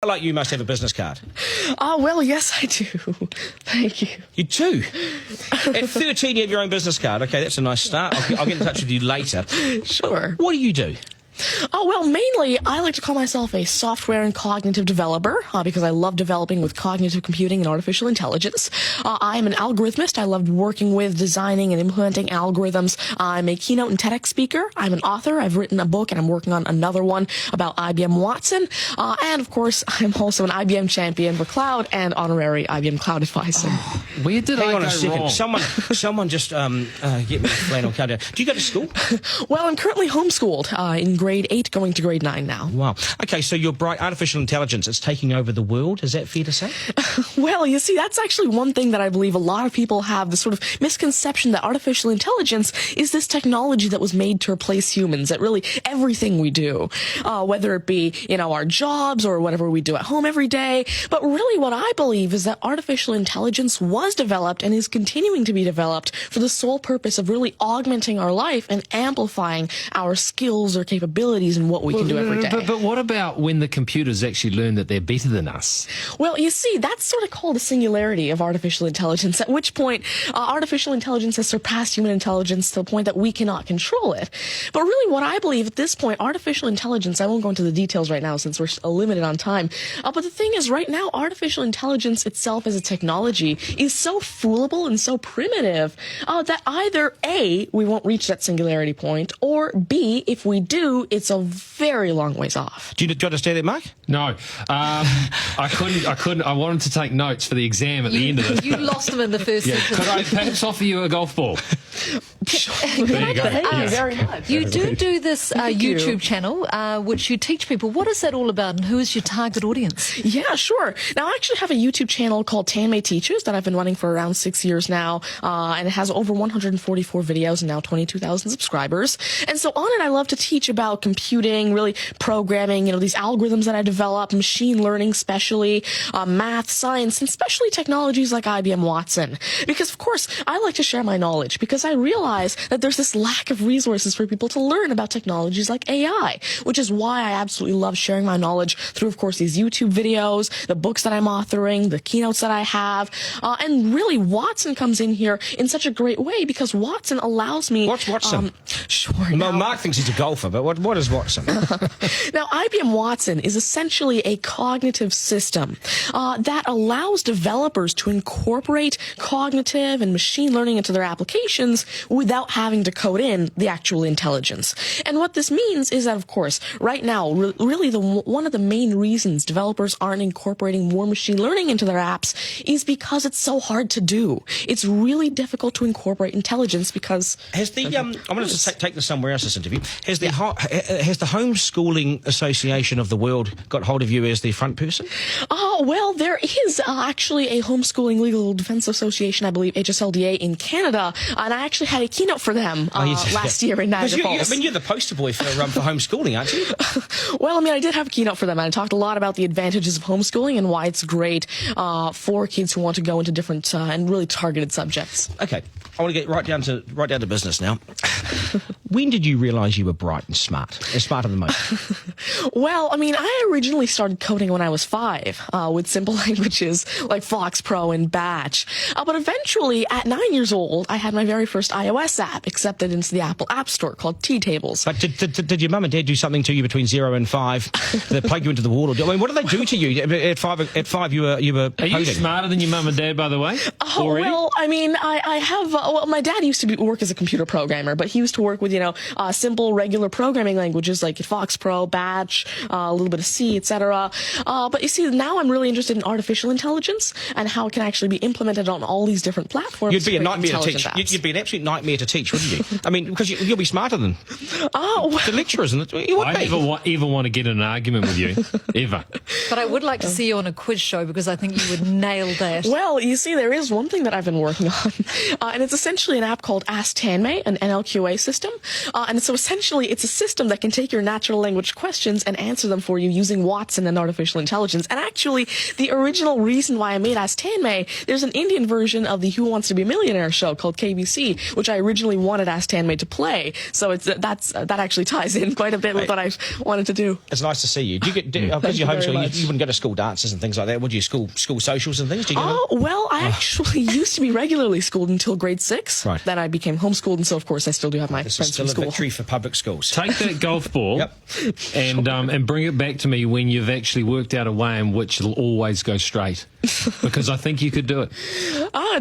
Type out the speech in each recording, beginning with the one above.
Like you must have a business card. Well, yes, I do. Thank you. You do? At 13, you have your own business card. Okay, that's a nice start. I'll get in touch with you later. Sure. What do you do? Oh, well, mainly, I like to call myself a software and cognitive developer because I love developing with cognitive computing and artificial intelligence. I am an algorithmist. I love working with, designing, and implementing algorithms. I'm a keynote and TEDx speaker. I'm an author. I've written a book, and I'm working on another one about IBM Watson. And, of course, I'm also an IBM champion for cloud and honorary IBM cloud advisor. Where did Hang I on go a second. wrong? Someone just get me a flannel card down. Do you go to school? Well, I'm currently homeschooled in grade 8, going to grade 9 now. Wow. Okay, so you're bright. Artificial intelligence, it's taking over the world. Is that fair to say? Well, you see, that's actually one thing that I believe a lot of people have, the sort of misconception that artificial intelligence is this technology that was made to replace humans at really everything we do, whether it be, our jobs or whatever we do at home every day. But really what I believe is that artificial intelligence was developed and is continuing to be developed for the sole purpose of really augmenting our life and amplifying our skills or capabilities and what we can do every day. But what about when the computers actually learn that they're better than us? Well, you see, that's sort of called a singularity of artificial intelligence, at which point artificial intelligence has surpassed human intelligence to the point that we cannot control it. But really what I believe at this point, artificial intelligence, I won't go into the details right now since we're limited on time, but the thing is right now, artificial intelligence itself as a technology is so foolable and so primitive that either A, we won't reach that singularity point, or B, if we do, it's a very long ways off. Do you understand that, Mark? No. I couldn't. I wanted to take notes for the exam at the end of it. You lost them in the first sentence. Could I perhaps offer you a golf ball? There you go. Thank you very much. You do this YouTube channel, which you teach people. What is that all about, and who is your target audience? Yeah, sure. Now, I actually have a YouTube channel called Tanmay Teaches that I've been running for around 6 years now, and it has over 144 videos and now 22,000 subscribers. And so on it, I love to teach about computing, really programming, these algorithms that I develop, machine learning especially, math, science, and especially technologies like IBM Watson. Because, of course, I like to share my knowledge because I realize that there's this lack of resources for people to learn about technologies like AI, which is why I absolutely love sharing my knowledge through, of course, these YouTube videos, the books that I'm authoring, the keynotes that I have, and really Watson comes in here in such a great way because Watson allows me... What's Watson? Sure. Well, Mark thinks he's a golfer, but what is Watson? Now, IBM Watson is essentially a cognitive system that allows developers to incorporate cognitive and machine learning into their applications without having to code in the actual intelligence. And what this means is that, of course, right now, really one of the main reasons developers aren't incorporating more machine learning into their apps is because it's so hard to do. It's really difficult to incorporate intelligence because... Has the I'm going to take this somewhere else, this interview. Has the Homeschooling Association of the World got hold of you as the front person? Well, there is actually a Homeschooling Legal Defense Association, I believe, HSLDA in Canada, and I actually had a keynote for them last year in Niagara Falls. You're the poster boy for homeschooling, aren't you? Well, I did have a keynote for them, and I talked a lot about the advantages of homeschooling and why it's great for kids who want to go into different and really targeted subjects. Okay, I want to get right down to business now. When did you realise you were bright and smarter than most? Well, I originally started coding when I was 5 with simple languages like Fox Pro and Batch. But eventually, at 9 years old, I had my very first iOS app accepted into the Apple App Store called T-Tables. But did your mum and dad do something to you between 0 and 5 that plugged you into the wall? What did they do to you at 5? At 5, you were Are you smarter than your mum and dad, by the way? Well, I have. My dad used to work as a computer programmer, but he used to work with simple regular programming languages like Fox Pro, Batch, a little bit of C, etc. But you see, now I'm really interested in artificial intelligence and how it can actually be implemented on all these different platforms. You'd be a nightmare to teach. You'd be an absolute nightmare to teach, wouldn't you? Because you'll be smarter than the lecturers, isn't it? I never want to get in an argument with you, ever. But I would like to see you on a quiz show because I think you would nail that. Well, you see, there is one thing that I've been working on, and it's essentially an app called Ask Tanmay, an NLQA system, And so essentially it's a system that can take your natural language questions and answer them for you using Watson and artificial intelligence. And actually, the original reason why I made Ask Tanmay, there's an Indian version of the Who Wants to Be a Millionaire show called KBC, which I originally wanted Ask Tanmay to play. So that actually ties in quite a bit with what I wanted to do. It's nice to see you. Do you get because you're homeschooled? You wouldn't go to school dances and things like that, would you? School socials and things. Do you Oh well, I actually used to be regularly schooled until grade 6. Right. Then I became homeschooled, and so of course I still do have my This is friends still from a school. victory for public schools. Take that golf ball Yep. and bring it back to me when you've actually worked out a way in which it'll always go straight. Because I think you could do it.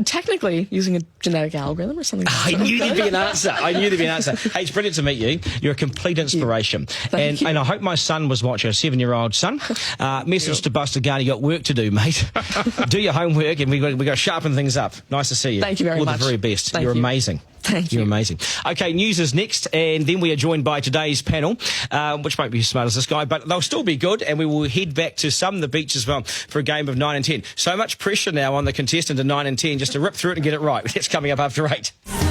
Technically, using a genetic algorithm or something. I knew there'd be an answer. Hey, it's brilliant to meet you. You're a complete inspiration. Thank you. And I hope my son was watching, a 7-year-old son. Message to Buster Garner, you got work to do, mate. Do your homework, and we got to sharpen things up. Nice to see you. Thank you very All much. the very best. Thank You're you. amazing. Thank you. You're amazing. Okay, news is next, and then we are joined by today's panel, which won't be as smart as this guy, but they'll still be good, and we will head back to some of the beach as well for a game of 9 and 10. So much pressure now on the contestant of 9 and 10 just to rip through it and get it right. It's coming up after 8.